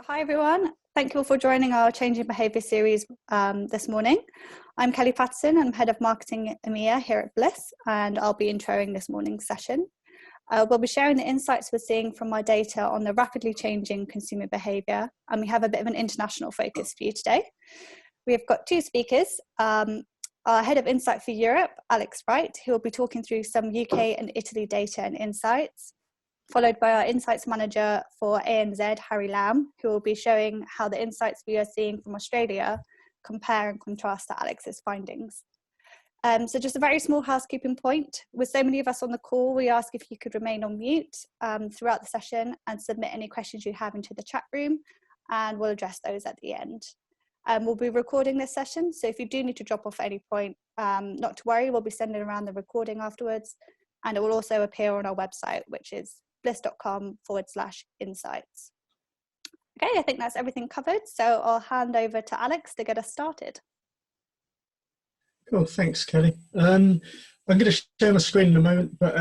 Hi everyone, thank you all for joining our Changing Behaviour series this morning. I'm Kelly Patterson, I'm Head of Marketing EMEA here at Blis, and I'll be introing this morning's session. We'll be sharing the insights we're seeing from our data on the rapidly changing consumer behaviour, and we have a bit of an international focus for you today. We've got two speakers, our Head of Insight for Europe, Alex Wright, who will be talking through some UK and Italy data and insights, followed by our Insights Manager for ANZ, Harry Lamb, who will be showing how the insights we are seeing from Australia compare and contrast to Alex's findings. So just a very small housekeeping point. With so many of us on the call, we ask if you could remain on mute throughout the session and submit any questions you have into the chat room, and we'll address those at the end. We'll be recording this session, so if you do need to drop off at any point, not to worry, we'll be sending around the recording afterwards, and it will also appear on our website, which is blis.com/insights. Okay, I think that's everything covered, so I'll hand over to Alex to get us started. Cool, thanks Kelly. I'm going to share my screen in a moment, but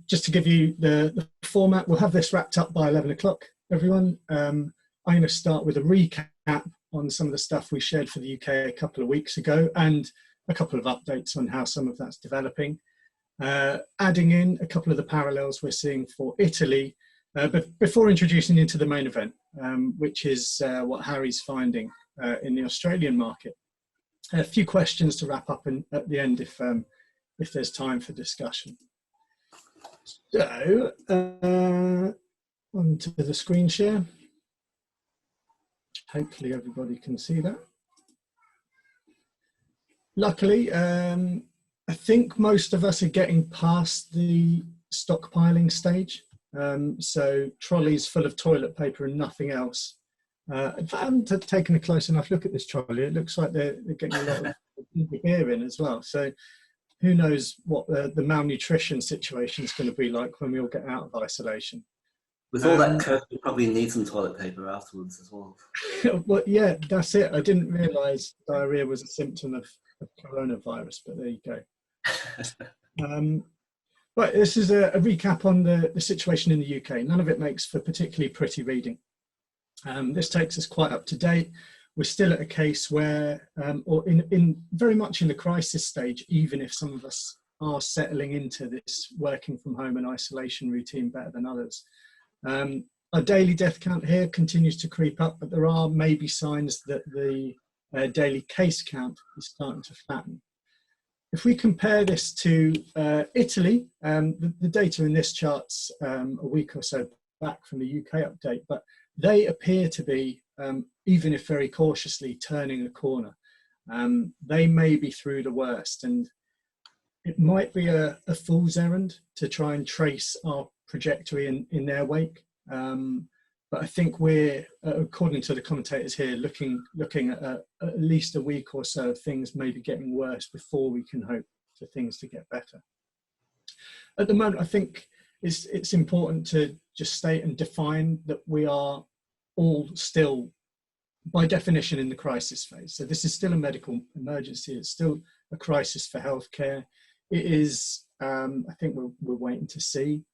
just to give you the format, we'll have this wrapped up by 11 o'clock, everyone. I'm going to start with a recap on some of the stuff we shared for the UK a couple of weeks ago and a couple of updates on how some of that's developing. Adding in a couple of the parallels we're seeing for Italy, but before introducing into the main event, which is what Harry's finding in the Australian market. A few questions to wrap up at the end if there's time for discussion. So, onto the screen share. Hopefully everybody can see that. Luckily, I think most of us are getting past the stockpiling stage. So trolleys full of toilet paper and nothing else. If I haven't taken a close enough look at this trolley, it looks like they're getting a lot of beer in as well. So who knows what the malnutrition situation is going to be like when we all get out of isolation. With all that coke, you probably need some toilet paper afterwards as well. Well, yeah, that's it. I didn't realise diarrhea was a symptom of coronavirus, but there you go. Right, this is a recap on the situation in the UK. None of it makes for particularly pretty reading. This takes us quite up to date. We're still at a case where, or in very much in the crisis stage, even if some of us are settling into this working from home and isolation routine better than others. Our daily death count here continues to creep up, but there are maybe signs that the daily case count is starting to flatten. If we compare this to Italy, the data in this chart's a week or so back from the UK update, but they appear to be, even if very cautiously, turning a corner. They may be through the worst, and it might be a fool's errand to try and trace our trajectory in their wake. But I think we're, according to the commentators here, looking at least a week or so of things maybe getting worse before we can hope for things to get better. At the moment, I think it's important to just state and define that we are all still, by definition, in the crisis phase. So this is still a medical emergency. It's still a crisis for healthcare. It is, I think we're waiting to see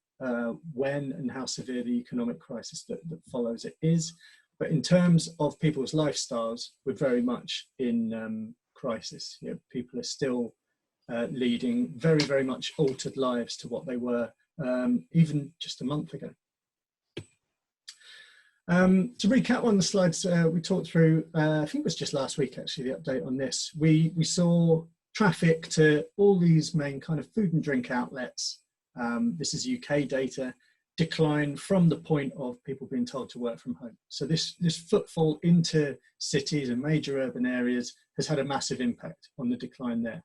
when and how severe the economic crisis that follows it is. But in terms of people's lifestyles, we're very much in crisis. You know, people are still leading very, very much altered lives to what they were even just a month ago. To recap on the slides we talked through, I think it was just last week actually, the update on this. We saw traffic to all these main kind of food and drink outlets. This is UK data, decline from the point of people being told to work from home. So this footfall into cities and major urban areas has had a massive impact on the decline there.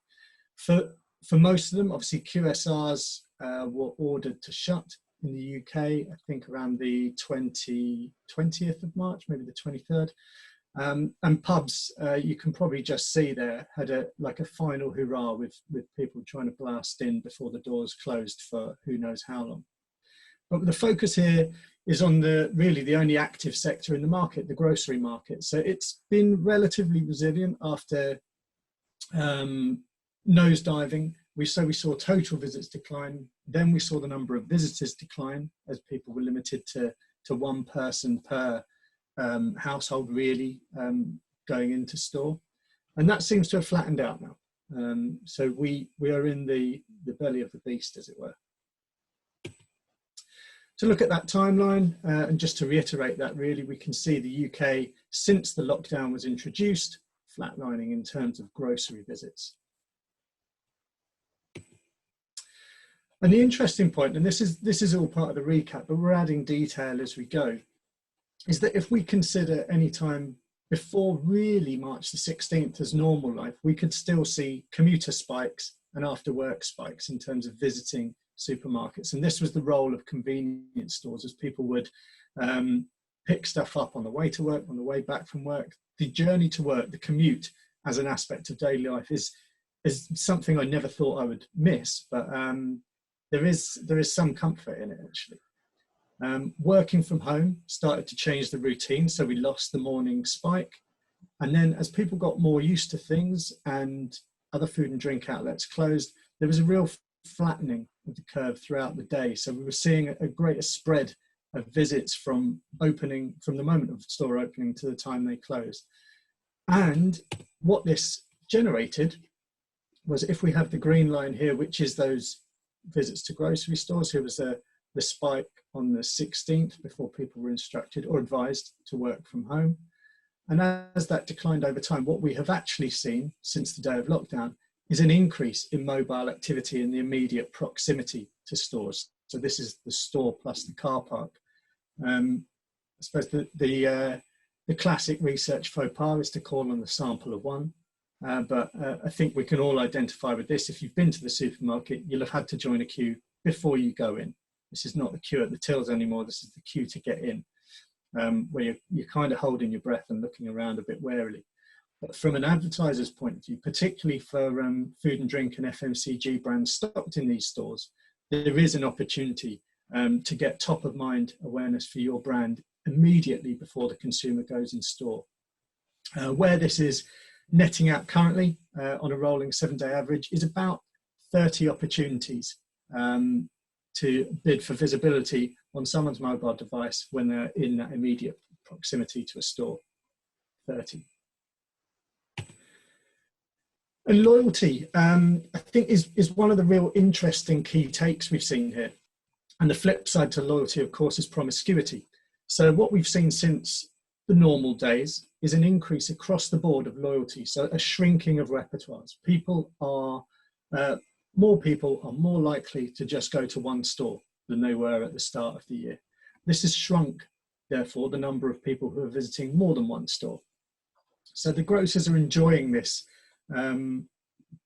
For most of them, obviously QSRs were ordered to shut in the UK, I think around the 20th of March, maybe the 23rd. And pubs, you can probably just see there, had a final hurrah with people trying to blast in before the doors closed for who knows how long. But the focus here is on really the only active sector in the market, the grocery market. So it's been relatively resilient after nosediving. We saw total visits decline. Then we saw the number of visitors decline as people were limited to one person per household really going into store. And that seems to have flattened out now. So we are in the belly of the beast, as it were. To look at that timeline, and just to reiterate that really, we can see the UK, since the lockdown was introduced, flatlining in terms of grocery visits. And the interesting point, and this is all part of the recap, but we're adding detail as we go, is that if we consider any time before really March the 16th as normal life, we could still see commuter spikes and after work spikes in terms of visiting supermarkets. And this was the role of convenience stores, as people would pick stuff up on the way to work, on the way back from work. The journey to work, the commute as an aspect of daily life is something I never thought I would miss, but there is some comfort in it, actually. Working from home started to change the routine, so we lost the morning spike. And then as people got more used to things and other food and drink outlets closed, there was a real flattening of the curve throughout the day. So we were seeing a greater spread of visits from the moment of store opening to the time they closed. And what this generated was, if we have the green line here, which is those visits to grocery stores, here was the spike on the 16th before people were instructed or advised to work from home. And as that declined over time, what we have actually seen since the day of lockdown is an increase in mobile activity in the immediate proximity to stores. So this is the store plus the car park. I suppose the classic research faux pas is to call on the sample of one. But I think we can all identify with this. If you've been to the supermarket, you'll have had to join a queue before you go in. This is not the queue at the tills anymore. This is the queue to get in, where you're kind of holding your breath and looking around a bit warily. But from an advertiser's point of view, particularly for food and drink and FMCG brands stocked in these stores, there is an opportunity to get top of mind awareness for your brand immediately before the consumer goes in store. Where this is netting out currently on a rolling 7-day average is about 30 opportunities to bid for visibility on someone's mobile device when they're in that immediate proximity to a store. 30. And loyalty, I think, is one of the real interesting key takes we've seen here. And the flip side to loyalty, of course, is promiscuity. So what we've seen since the normal days is an increase across the board of loyalty, so a shrinking of repertoires. More people are more likely to just go to one store than they were at the start of the year. This has shrunk, therefore, the number of people who are visiting more than one store. So the grocers are enjoying this.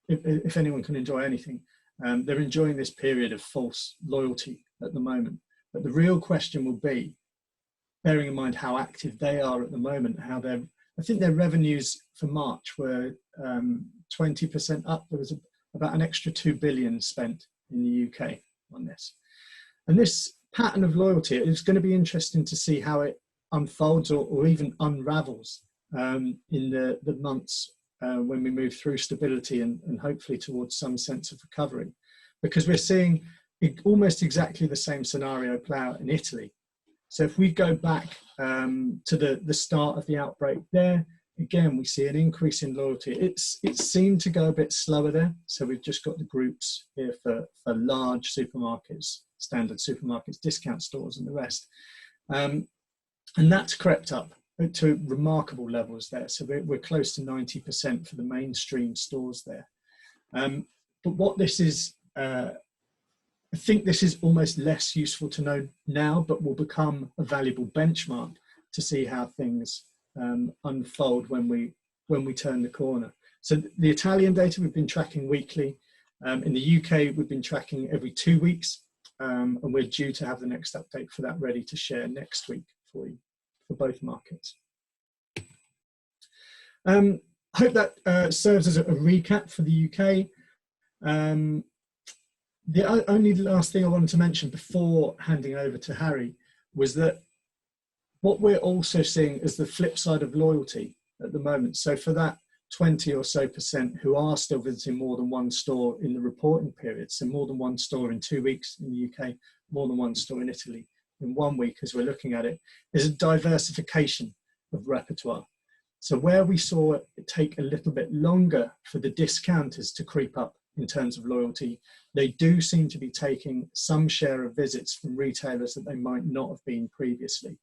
If anyone can enjoy anything, they're enjoying this period of false loyalty at the moment. But the real question will be, bearing in mind how active they are at the moment, I think their revenues for March were 20% up. There was about an extra 2 billion spent in the UK on this. And this pattern of loyalty, it's going to be interesting to see how it unfolds or even unravels in the months when we move through stability and hopefully towards some sense of recovery. Because we're seeing almost exactly the same scenario play out in Italy. So if we go back to the start of the outbreak there, again, we see an increase in loyalty. It seemed to go a bit slower there. So we've just got the groups here for large supermarkets, standard supermarkets, discount stores and the rest. And that's crept up to remarkable levels there. So we're close to 90% for the mainstream stores there. But what this is, I think this is almost less useful to know now, but will become a valuable benchmark to see how things unfold when we turn the corner. So the Italian data we've been tracking weekly. In the UK, we've been tracking every 2 weeks, and we're due to have the next update for that ready to share next week for you, for both markets. I hope that serves as a recap for the UK. The only last thing I wanted to mention before handing over to Harry was that what we're also seeing is the flip side of loyalty at the moment. So for that 20 or so % who are still visiting more than one store in the reporting period, so more than one store in 2 weeks in the UK, more than one store in Italy, in 1 week as we're looking at it, is a diversification of repertoire. So where we saw it take a little bit longer for the discounters to creep up in terms of loyalty, they do seem to be taking some share of visits from retailers that they might not have been previously.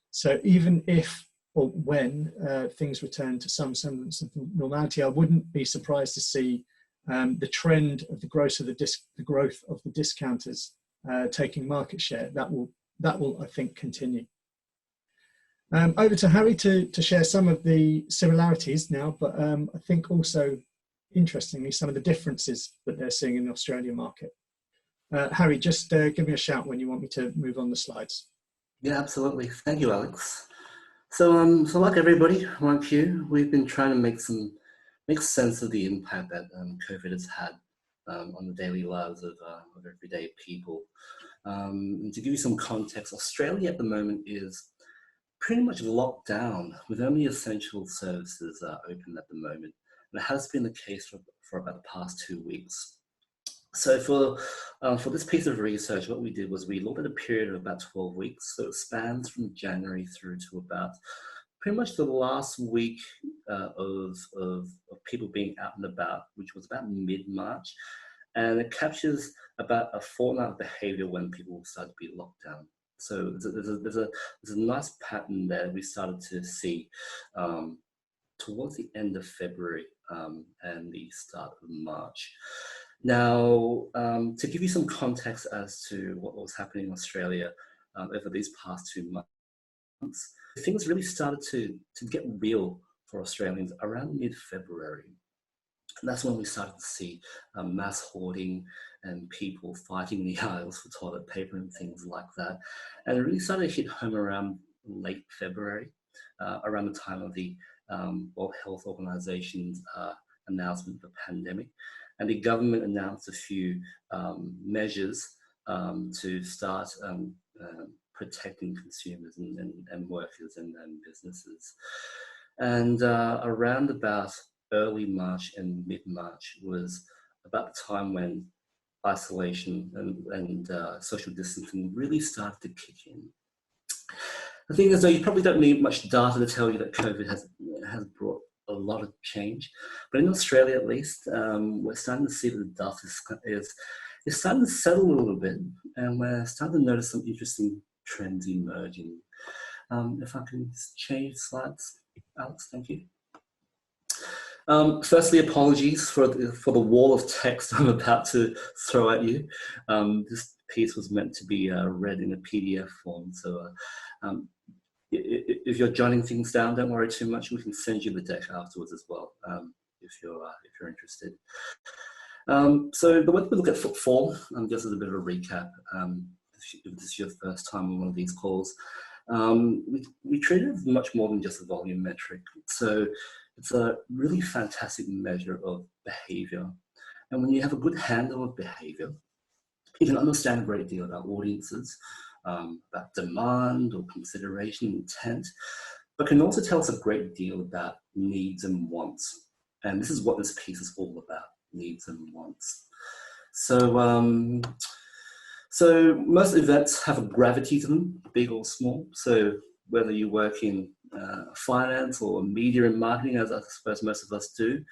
So even if or when things return to some semblance of normality, I wouldn't be surprised to see the trend of the growth of the discounters taking market share. That will, I think, continue. Over to Harry to share some of the similarities now, but I think also, interestingly, some of the differences that they're seeing in the Australian market. Harry, just give me a shout when you want me to move on the slides. Yeah, absolutely. Thank you, Alex. So like everybody, like you, we've been trying to make sense of the impact that COVID has had on the daily lives of everyday people. And to give you some context, Australia at the moment is pretty much locked down with only essential services open at the moment. And it has been the case for about the past 2 weeks. So for this piece of research, what we did was we looked at a period of about 12 weeks. So it spans from January through to about pretty much the last week of people being out and about, which was about mid-March. And it captures about a fortnight of behavior when people started to be locked down. So there's a nice pattern there we started to see towards the end of February and the start of March. Now, to give you some context as to what was happening in Australia over these past 2 months, things really started to get real for Australians around mid-February. And that's when we started to see mass hoarding and people fighting in the aisles for toilet paper and things like that. And it really started to hit home around late February, around the time of the World Health Organization's announcement of the pandemic. And the government announced a few measures to start protecting consumers and workers and businesses. And around about early March and mid-March was about the time when isolation and social distancing really started to kick in. The thing is, though, you probably don't need much data to tell you that COVID has brought a lot of change. But in Australia, at least, we're starting to see that the data is starting to settle a little bit, and we're starting to notice some interesting trends emerging. If I can change slides, Alex, thank you. Firstly, apologies for the wall of text I'm about to throw at you. This piece was meant to be read in a PDF form, so if you're jotting things down, don't worry too much. We can send you the deck afterwards as well, if you're interested. So the way we look at footfall, just as a bit of a recap, if this is your first time on one of these calls, we treat it as much more than just a volume metric. So it's a really fantastic measure of behavior. And when you have a good handle of behavior, you can understand a great deal about audiences, about demand or consideration, intent, but can also tell us a great deal about needs and wants. And this is what this piece is all about, needs and wants. So, so most events have a gravity to them, big or small. So whether you work in finance or media and marketing, as I suppose most of us do,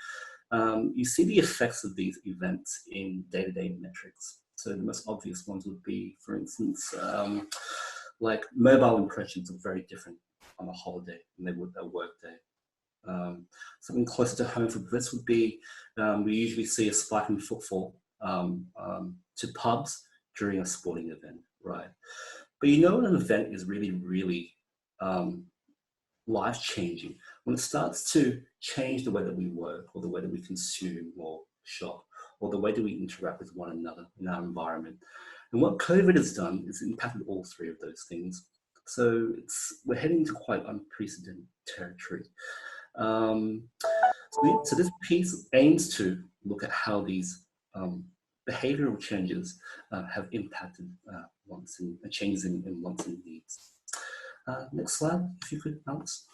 you see the effects of these events in day-to-day metrics. So the most obvious ones would be, for instance, like mobile impressions are very different on a holiday than they would a work day. Something closer to home for Blis would be, we usually see a spike in footfall to pubs during a sporting event, right? But you know when an event is really, really life-changing, when it starts to change the way that we work or the way that we consume or shop, or the way that we interact with one another in our environment. And what COVID has done is impacted all three of those things. So we're heading into quite unprecedented territory. So this piece aims to look at how these behavioral changes have impacted wants and changes in wants and needs. Next slide, if you could, Alex.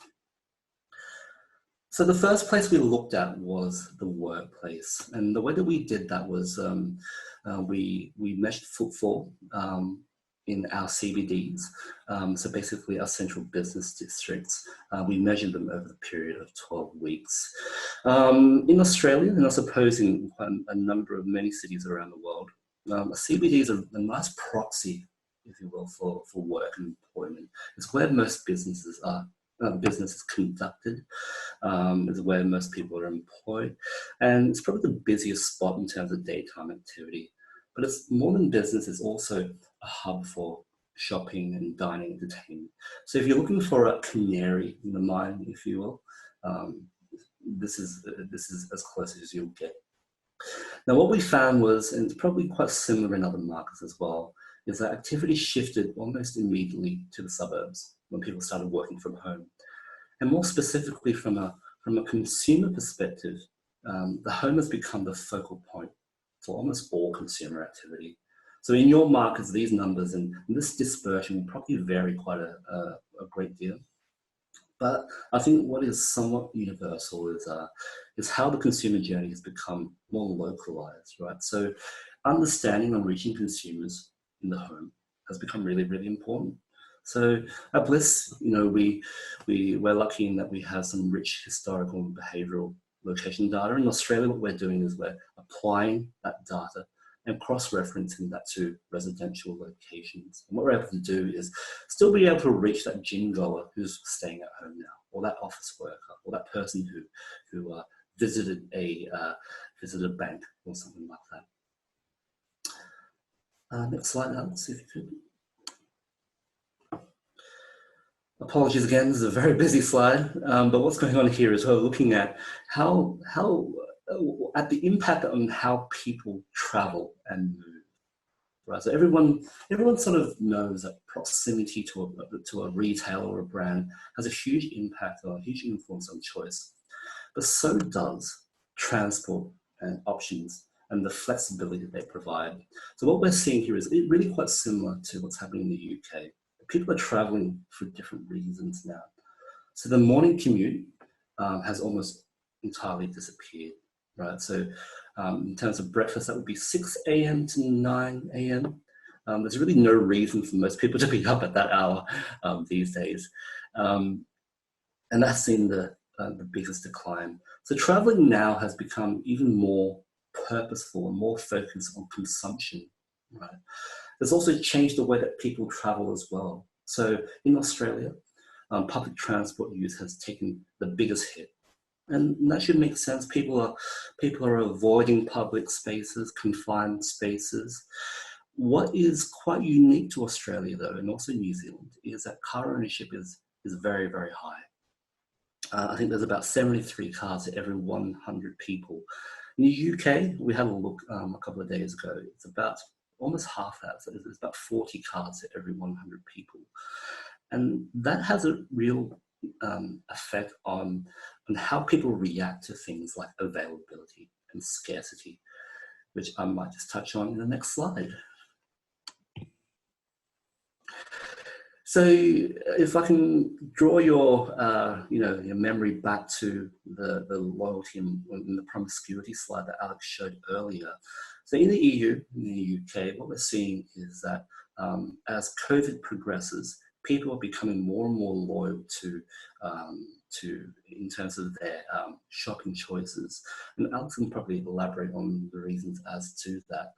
So the first place we looked at was the workplace, and the way that we did that was we measured footfall in our CBDs, so basically our central business districts. We measured them over the period of 12 weeks. In Australia, and I suppose in a number of many cities around the world, CBDs are a nice proxy, if you will, for work and employment. It's where most businesses are. Business is conducted, is where most people are employed, and it's probably the busiest spot in terms of daytime activity. But it's more than business, it's also a hub for shopping and dining entertainment. So if you're looking for a canary in the mine, if you will, this is as close as you'll get. Now what we found was, and it's probably quite similar in other markets as well, is that activity shifted almost immediately to the suburbs when people started working from home. And more specifically from a consumer perspective, the home has become the focal point for almost all consumer activity. So in your markets, these numbers and this dispersion will probably vary quite a great deal. But I think what is somewhat universal is how the consumer journey has become more localized, right? So understanding and reaching consumers in the home has become really, really important. So at Blis, you know, we're lucky in that we have some rich historical and behavioural location data. In Australia, what we're doing is we're applying that data and cross-referencing that to residential locations. And what we're able to do is still be able to reach that gym goer who's staying at home now, or that office worker, or that person who visited a bank or something like that. Next slide, Alex, if you could. Apologies again, this is a very busy slide, but what's going on here is we're looking at at the impact on how people travel and move. Right, so everyone sort of knows that proximity to a retailer or a brand has a huge impact or a huge influence on choice, but so does transport and options and the flexibility that they provide. So what we're seeing here is really quite similar to what's happening in the UK. People are traveling for different reasons now. So the morning commute has almost entirely disappeared, right? So in terms of breakfast, that would be 6 a.m. to 9 a.m. There's really no reason for most people to be up at that hour these days. And that's seen the biggest decline. So traveling now has become even more purposeful and more focused on consumption, right? There's also changed the way that people travel as well. So in Australia, public transport use has taken the biggest hit. And that should make sense. People are avoiding public spaces, confined spaces. What is quite unique to Australia though, and also New Zealand, is that car ownership is very, very high. I think there's about 73 cars to every 100 people. In the UK, we had a look a couple of days ago. It's about almost half that, so there's about 40 cars to every 100 people. And that has a real effect on how people react to things like availability and scarcity, which I might just touch on in the next slide. So if I can draw your memory back to the loyalty and the promiscuity slide that Alex showed earlier. So in the EU, in the UK, what we're seeing is that as COVID progresses, people are becoming more and more loyal to in terms of their shopping choices. And Alex can probably elaborate on the reasons as to that.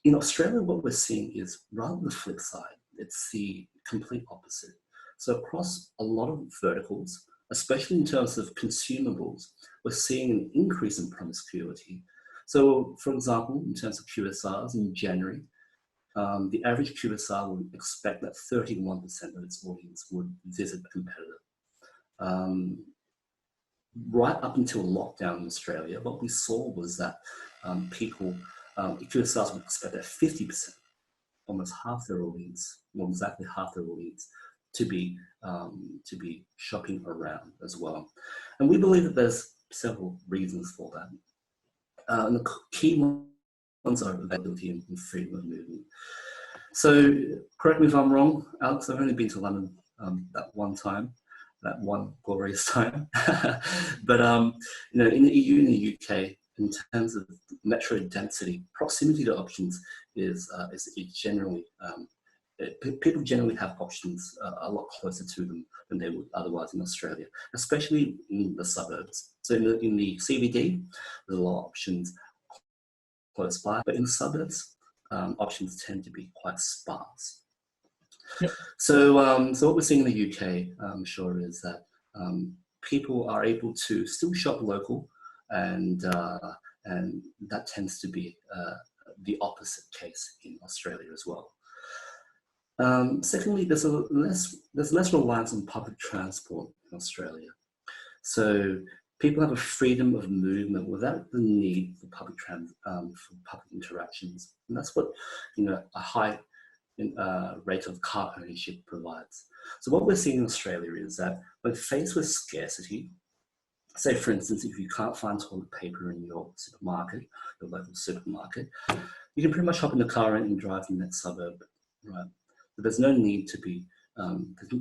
In Australia, what we're seeing is rather the flip side. It's the complete opposite. So across a lot of verticals, especially in terms of consumables, we're seeing an increase in promiscuity. So for example, in terms of QSRs in January, the average QSR would expect that 31% of its audience would visit a competitor. Right up until lockdown in Australia, what we saw was that QSRs would expect that 50%, almost half their audience, well, exactly half their audience, to be shopping around as well. And we believe that there's several reasons for that. And the key ones are availability and freedom of movement. So correct me if I'm wrong, Alex, I've only been to London that one time, that one glorious time. But in the EU and the UK, in terms of metro density, proximity to options is generally, people generally have options a lot closer to them than they would otherwise in Australia, especially in the suburbs. So in the CBD, there's a lot of options close by, but in the suburbs, options tend to be quite sparse. Yep. So, so what we're seeing in the UK, I'm sure, is that people are able to still shop local, and that tends to be the opposite case in Australia as well. Secondly, there's less reliance on public transport in Australia. So people have a freedom of movement without the need for public interactions, and that's what a high rate of car ownership provides. So what we're seeing in Australia is that when faced with scarcity, say for instance, if you can't find toilet paper in your supermarket, your local supermarket, you can pretty much hop in the car and drive to the next suburb, right? But there's no need to be,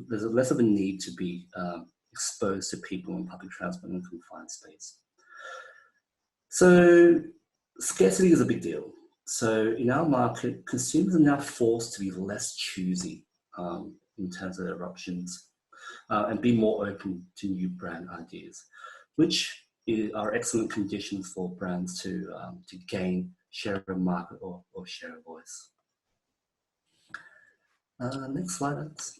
there's less of a need to be exposed to people in public transport and confined space. So scarcity is a big deal. So in our market, consumers are now forced to be less choosy in terms of their options and be more open to new brand ideas, which are excellent conditions for brands to gain share of market or share of voice. Next slide, Alex.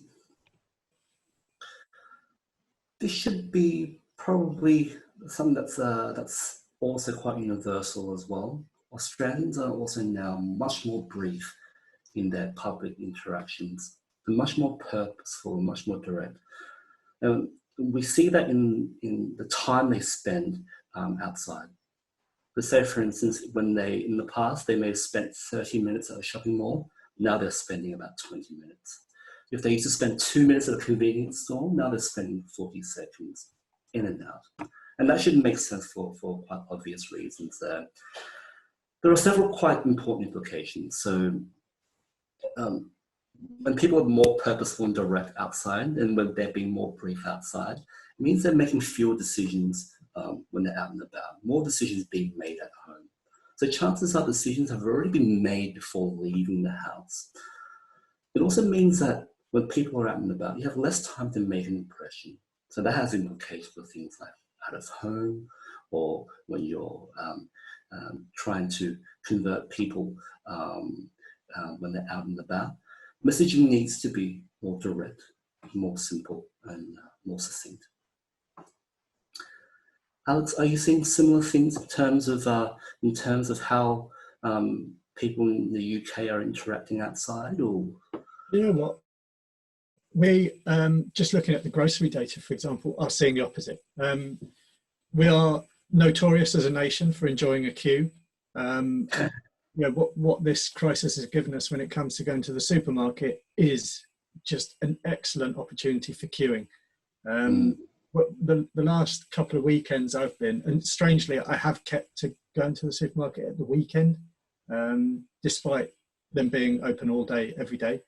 This should be probably something that's also quite universal as well. Australians are also now much more brief in their public interactions. They're much more purposeful, much more direct. And we see that in the time they spend outside. Let's say, for instance, in the past, they may have spent 30 minutes at a shopping mall. Now they're spending about 20 minutes. If they used to spend 2 minutes at a convenience store, now they're spending 40 seconds in and out. And that should make sense for quite obvious reasons. There are several quite important implications. So when people are more purposeful and direct outside, and when they're being more brief outside, it means they're making fewer decisions when they're out and about, more decisions being made at home. So chances are decisions have already been made before leaving the house. It also means that when people are out and about, you have less time to make an impression. So that has implications for things like out of home, or when you're trying to convert people when they're out and about. Messaging needs to be more direct, more simple, and more succinct. Alex, are you seeing similar things in terms of how people in the UK are interacting outside? Or you know what? We just looking at the grocery data, for example, are seeing the opposite. We are notorious as a nation for enjoying a queue. What this crisis has given us when it comes to going to the supermarket is just an excellent opportunity for queuing. The last couple of weekends I've been, and strangely, I have kept to going to the supermarket at the weekend, despite them being open all day, every day.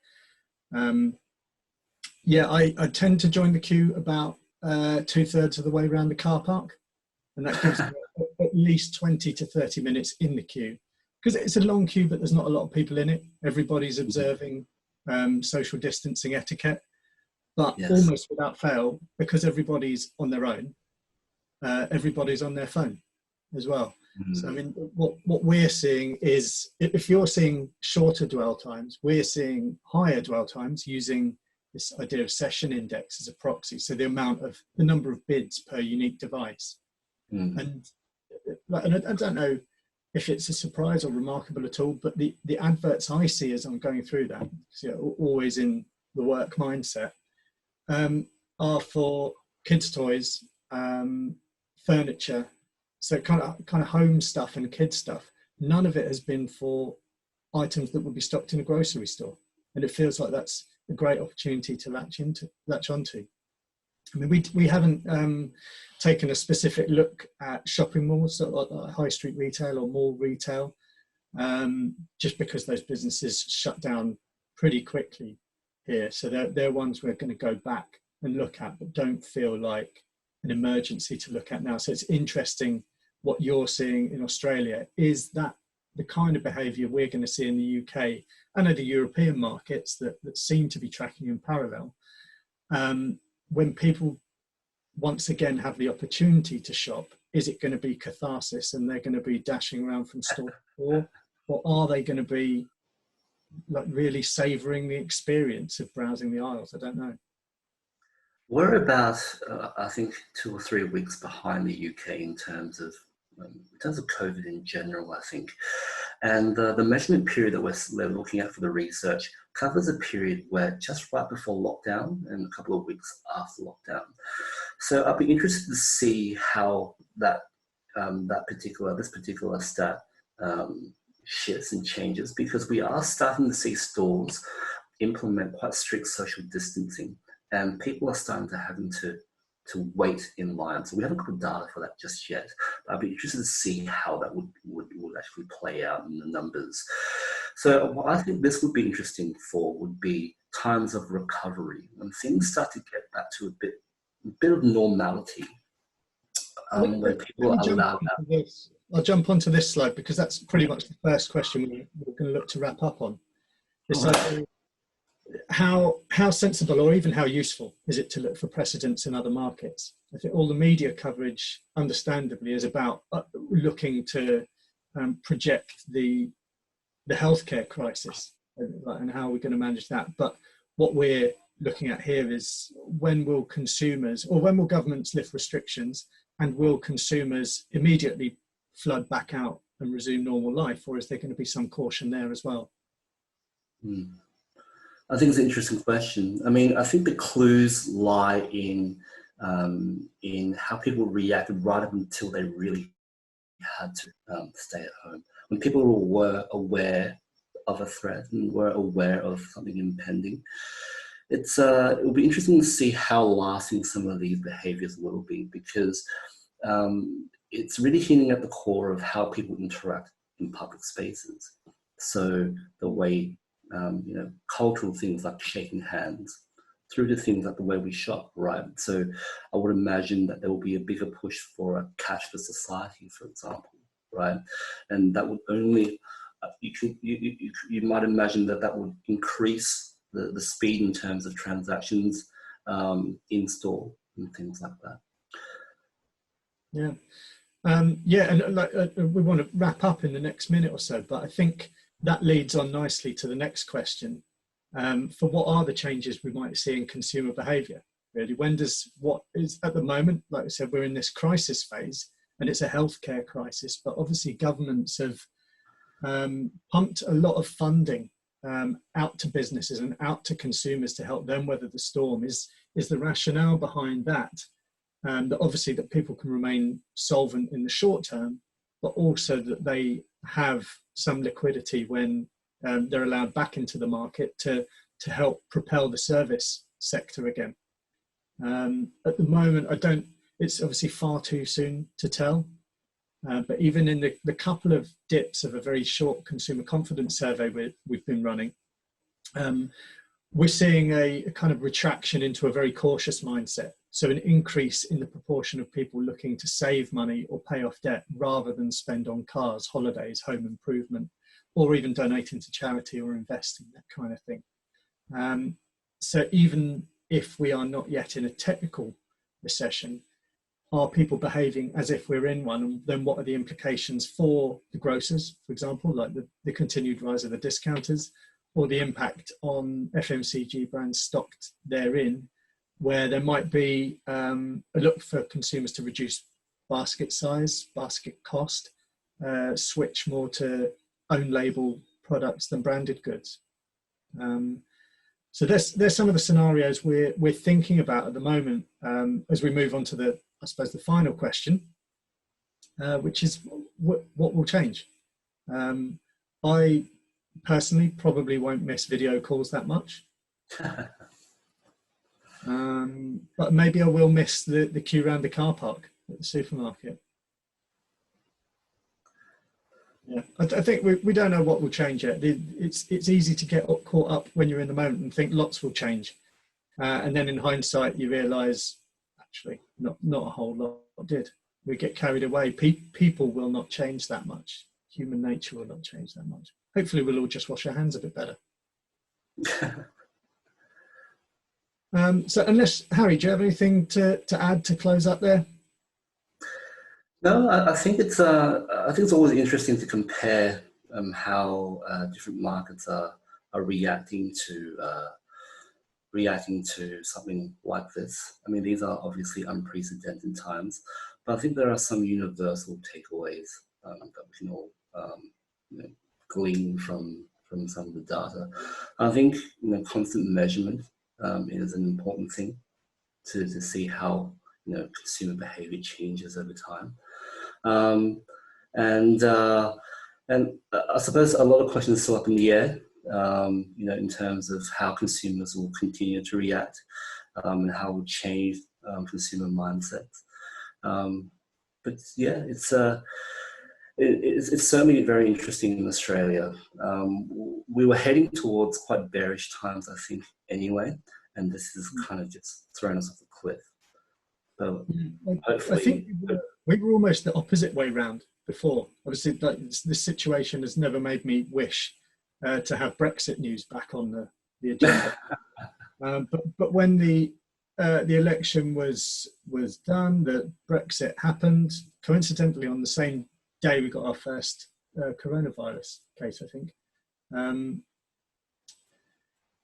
I tend to join the queue about 2/3 of the way around the car park, and that gives me at least 20 to 30 minutes in the queue, because it's a long queue, but there's not a lot of people in it. Everybody's observing social distancing etiquette, but yes, almost without fail, because everybody's on their own, everybody's on their phone as well. So I mean, what we're seeing is, if you're seeing shorter dwell times, we're seeing higher dwell times using this idea of session index as a proxy. So the number of bids per unique device. And I don't know if it's a surprise or remarkable at all, but the adverts I see as I'm going through that, always in the work mindset, are for kids' toys, furniture, so kind of home stuff and kids stuff. None of it has been for items that would be stocked in a grocery store, and it feels like that's a great opportunity to latch onto. I mean, we haven't taken a specific look at shopping malls, so like high street retail or mall retail, just because those businesses shut down pretty quickly here. So they're ones we're going to go back and look at, but don't feel like an emergency to look at now. So it's interesting what you're seeing in Australia, is that the kind of behaviour we're going to see in the UK and other European markets that seem to be tracking in parallel, when people once again have the opportunity to shop? Is it going to be catharsis and they're going to be dashing around from store to store, or are they going to be like really savouring the experience of browsing the aisles? I don't know. We're about, I think, 2 or 3 weeks behind the UK in terms of COVID in general, I think. And the measurement period that we're looking at for the research covers a period where just right before lockdown and a couple of weeks after lockdown. So I'd be interested to see how this particular stat shifts and changes, because we are starting to see stores implement quite strict social distancing, and people are starting to having to wait in line. So we haven't got data for that just yet. But I'd be interested to see how that would actually play out in the numbers. So what I think this would be interesting for would be times of recovery, when things start to get back to a bit of normality. When people are allowed out. I'll jump onto this slide because that's pretty much the first question we're going to look to wrap up on. How sensible or even how useful is it to look for precedents in other markets? I think all the media coverage, understandably, is about looking to project the healthcare crisis and how we're going to manage that. But what we're looking at here is, when will governments lift restrictions, and will consumers immediately flood back out and resume normal life, or is there going to be some caution there as well? I think it's an interesting question. I mean, I think the clues lie in how people reacted right up until they really had to stay at home. When people were aware of a threat and were aware of something impending, it will be interesting to see how lasting some of these behaviours will be, because it's really hitting at the core of how people interact in public spaces. So the way cultural things like shaking hands, through to things like the way we shop, right? So I would imagine that there will be a bigger push for a cashless society, for example, right? And that would only, you might imagine that would increase the speed in terms of transactions in store and things like that. Yeah. And we want to wrap up in the next minute or so, but I think that leads on nicely to the next question. For what are the changes we might see in consumer behaviour? Really, what is at the moment, like I said, we're in this crisis phase, and it's a healthcare crisis. But obviously, governments have pumped a lot of funding out to businesses and out to consumers to help them weather the storm. Is the rationale behind that that obviously that people can remain solvent in the short term, but also that they have some liquidity when they're allowed back into the market to help propel the service sector again? At the moment, it's obviously far too soon to tell, but even in the couple of dips of a very short consumer confidence survey we've been running, we're seeing a kind of retraction into a very cautious mindset. So an increase in the proportion of people looking to save money or pay off debt rather than spend on cars, holidays, home improvement, or even donating to charity or investing, that kind of thing. So even if we are not yet in a technical recession, are people behaving as if we're in one? And then what are the implications for the grocers, for example, like the continued rise of the discounters, or the impact on FMCG brands stocked therein, where there might be a look for consumers to reduce basket size, basket cost, switch more to own label products than branded goods. So there's some of the scenarios we're thinking about at the moment as we move on to the final question, which is what will change. I personally probably won't miss video calls that much. But maybe I will miss the queue around the car park at the supermarket. Yeah, I think we don't know what will change yet. It's easy to get caught up when you're in the moment and think lots will change, and then in hindsight you realise actually not a whole lot did. we get carried away. People will not change that much. Human nature will not change that much. Hopefully we'll all just wash our hands a bit better. So unless, Harry, do you have anything to add to close up there? No, I think it's always interesting to compare how different markets are reacting to something like this. I mean, these are obviously unprecedented times, but I think there are some universal takeaways that we can all glean from some of the data. I think constant measurement is an important thing to see how consumer behavior changes over time. And I suppose a lot of questions are still up in the air, in terms of how consumers will continue to react and how it will change consumer mindsets. But yeah, it's certainly very interesting in Australia. We were heading towards quite bearish times, I think, anyway, and this has kind of just thrown us off the cliff. So hopefully, I think we were almost the opposite way round before. Obviously, this situation has never made me wish to have Brexit news back on the agenda. But when the election was done, the Brexit happened. Coincidentally, on the same day we got our first coronavirus case, I think.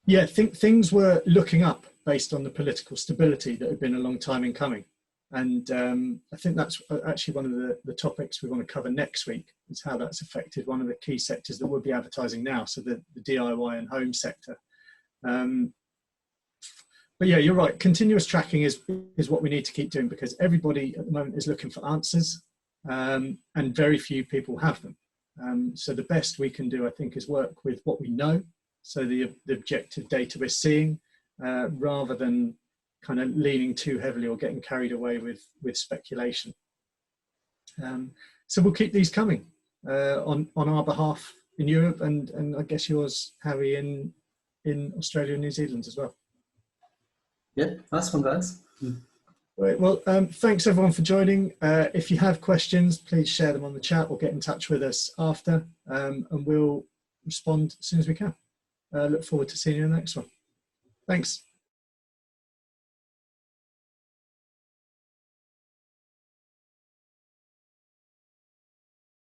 Yeah, things were looking up based on the political stability that had been a long time in coming. And I think that's actually one of the topics we want to cover next week, is how that's affected one of the key sectors that we'll be advertising now, so the DIY and home sector. But yeah, you're right. Continuous tracking is what we need to keep doing, because everybody at the moment is looking for answers, and very few people have them. So the best we can do, I think, is work with what we know, so the objective data we're seeing, rather than kind of leaning too heavily or getting carried away with speculation. So we'll keep these coming on our behalf in Europe, and I guess yours, Harry, in Australia and New Zealand as well. Yeah, nice one, guys. Right, well, thanks everyone for joining. If you have questions, please share them on the chat or get in touch with us after, and we'll respond as soon as we can. Look forward to seeing you in the next one. Thanks.